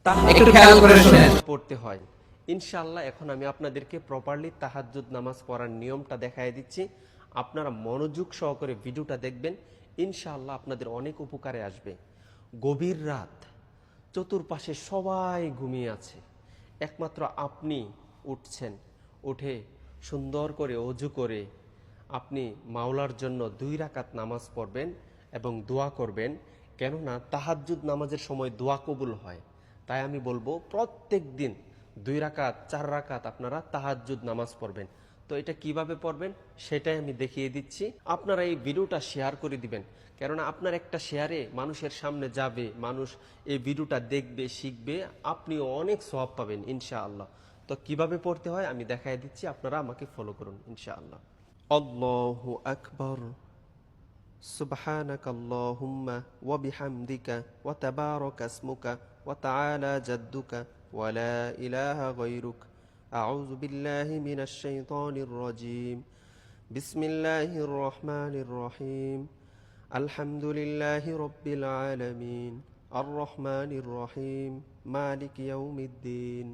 একটু খেয়াল করে শুনেন। পড়তে হয় ইনশাআল্লাহ। এখন আমি আপনাদেরকে প্রপারলি তাহাজ্জুদ নামাজ পড়ার নিয়মটা দেখাই দিচ্ছি। আপনারা মনোযোগ সহকারে ভিডিওটা দেখবেন, ইনশাআল্লাহ আপনাদের অনেক উপকারে আসবে। গভীর রাত, চতুর্পাশে সবাই ঘুমিয়ে আছে, একমাত্র আপনি উঠছেন। উঠে সুন্দর করে অজু করে আপনি মাওলার জন্য 2 রাকাত নামাজ পড়বেন এবং দোয়া করবেন। কেননা তাহাজ্জুদ নামাজের সময় দোয়া কবুল হয়। তাই আমি বলবো প্রত্যেক দিন 2 রাকাত 4 রাকাত আপনারা তাহাজ্জুদ নামাজ পড়বেন। তো এটা কিভাবে পড়বেন সেটাই আমি দেখিয়ে দিচ্ছি। আপনারা এই ভিডিওটা শেয়ার করে দিবেন, কেননা আপনার একটা শেয়ারে মানুষের সামনে যাবে, মানুষ এই ভিডিওটা দেখবে, শিখবে, আপনিও অনেক সওয়াব পাবেন ইনশাআল্লাহ। তো কিভাবে পড়তে হয় আমি দেখাই দিচ্ছি, আপনারা আমাকে ফলো করুন ইনশাআল্লাহ। আল্লাহু আকবার, সুবহানাক আল্লাহুম্মা ওয়া বিহামদিকা ওয়া তাবারাকা ইসমুকা ওয়া তাআলা জাদ্দুকা ওয়া লা ইলাহা গায়রুক। আউযু বিল্লাহি মিনাশ শাইতানির রাজীম। বিসমিল্লাহির রহমানির রহিম। আলহামদুলিল্লাহি রাব্বিল আলামিন। আর রহমানির রহিম। মালিক ইয়াউমিদ্দিন।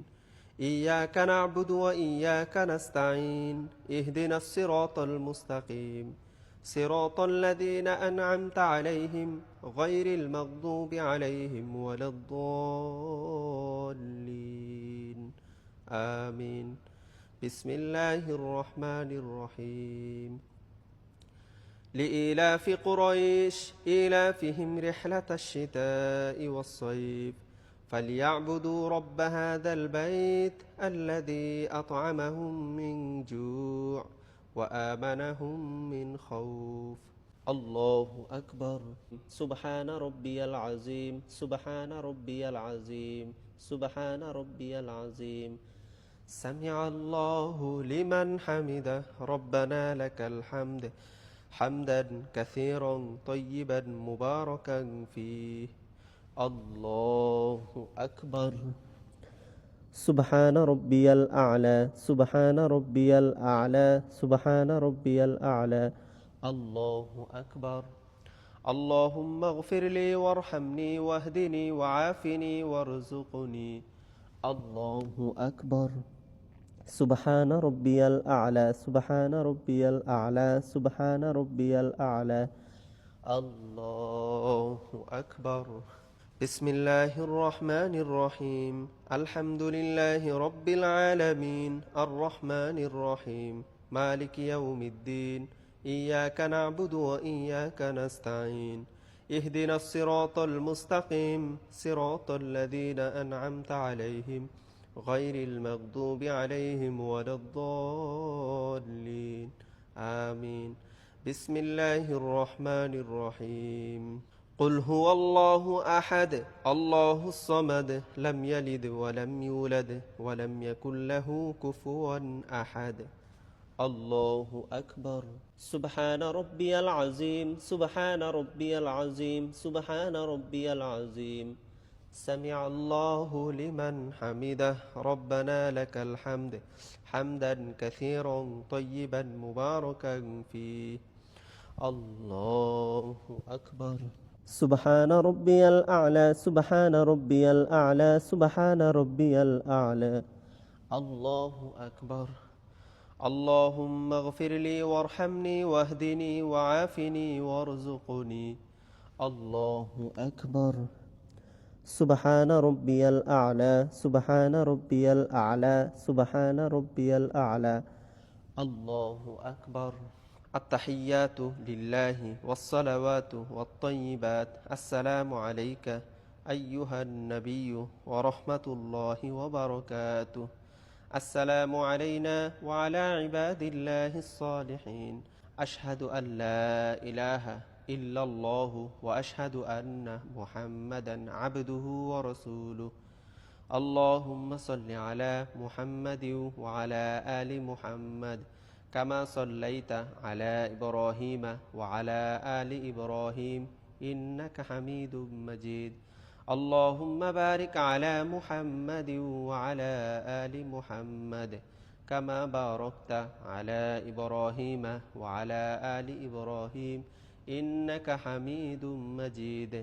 إياك نعبد وإياك نستعين. اهدنا الصراط المستقيم صراط الذين أنعمت عليهم غير المغضوب عليهم ولا الضالين. آمين. بسم الله الرحمن الرحيم. لإيلاف قريش إيلافهم رحلة الشتاء والصيف فليعبدوا رب هذا البيت الذي أطعمهم من جوع وآمنهم من خوف. الله أكبر. سبحان ربي العظيم. سبحان ربي العظيم. سبحان ربي العظيم. سمع الله لمن حمده. ربنا لك الحمد حمدا كثيرا طيبا مباركا فيه. الله أكبر. سبحان ربي الأعلى. سبحان ربي الأعلى. سبحان ربي الأعلى. الله أكبر. اللهم اغفر لي وارحمني واهدني وعافني وارزقني. الله أكبر. سبحان ربي الأعلى. سبحان ربي الأعلى. سبحان ربي الأعلى. الله أكبر. بسم الله الرحمن الرحيم. الحمد لله رب العالمين. الرحمن الرحيم. مالك يوم الدين. إياك نعبد وإياك نستعين. اهدنا الصراط المستقيم صراط الذين أنعمت عليهم غير المغضوب عليهم ولا الضالين. آمين. بسم الله الرحمن الرحيم. قل هو الله أحد الله الصمد لم يلد ولم يولد ولم يكن له كفوا أحد. الله أكبر. سبحان ربي العظيم. سبحان ربي العظيم. سبحان ربي العظيم. سمع الله لمن حمده. ربنا لك الحمد حمدا كثيرا طيبا مباركا فيه. الله أكبر. سبحان ربي الأعلى. سبحان ربي الأعلى. سبحان ربي الأعلى. الله أكبر. اللهم اغفر لي وارحمني واهدني وعافني وارزقني. الله أكبر. سبحان ربي الأعلى. سبحان ربي الأعلى. سبحان ربي الأعلى. الله أكبر. التحيات لله والصلوات والطيبات. السلام عليك أيها النبي ورحمة الله وبركاته. السلام علينا وعلى عباد الله الصالحين. أشهد أن لا إله إلا الله وأشهد أن محمدا عبده ورسوله. اللهم صل على محمد وعلى آل محمد كما صليت على إبراهيم وعلى آل إبراهيم إنك حميد مجيد. اللهم بارك على محمد وعلى آل محمد كما باركت على إبراهيم وعلى آل إبراهيم إنك حميد مجيد.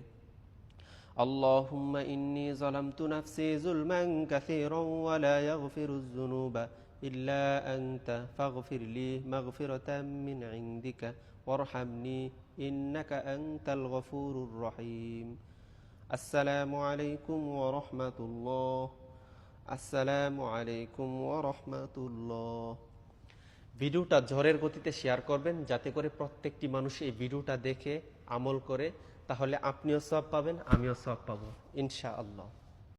اللهم إني ظلمت نفسي ظلما كثيرا ولا يغفر الذنوب إلا أنت فاغفر لي مغفرة من عندك وارحمني إنك أنت الغفور الرحيم السلام عليكم ورحمة الله আসসালামু আলাইকুম ওয়া রাহমাতুল্লাহ। ভিডিওটা ঝড়ের গতিতে শেয়ার করবেন যাতে করে প্রত্যেকটি মানুষ এই ভিডিওটা দেখে আমল করে, তাহলে আপনিও সওয়াব পাবেন, আমিও সওয়াব পাবো ইনশাআল্লাহ।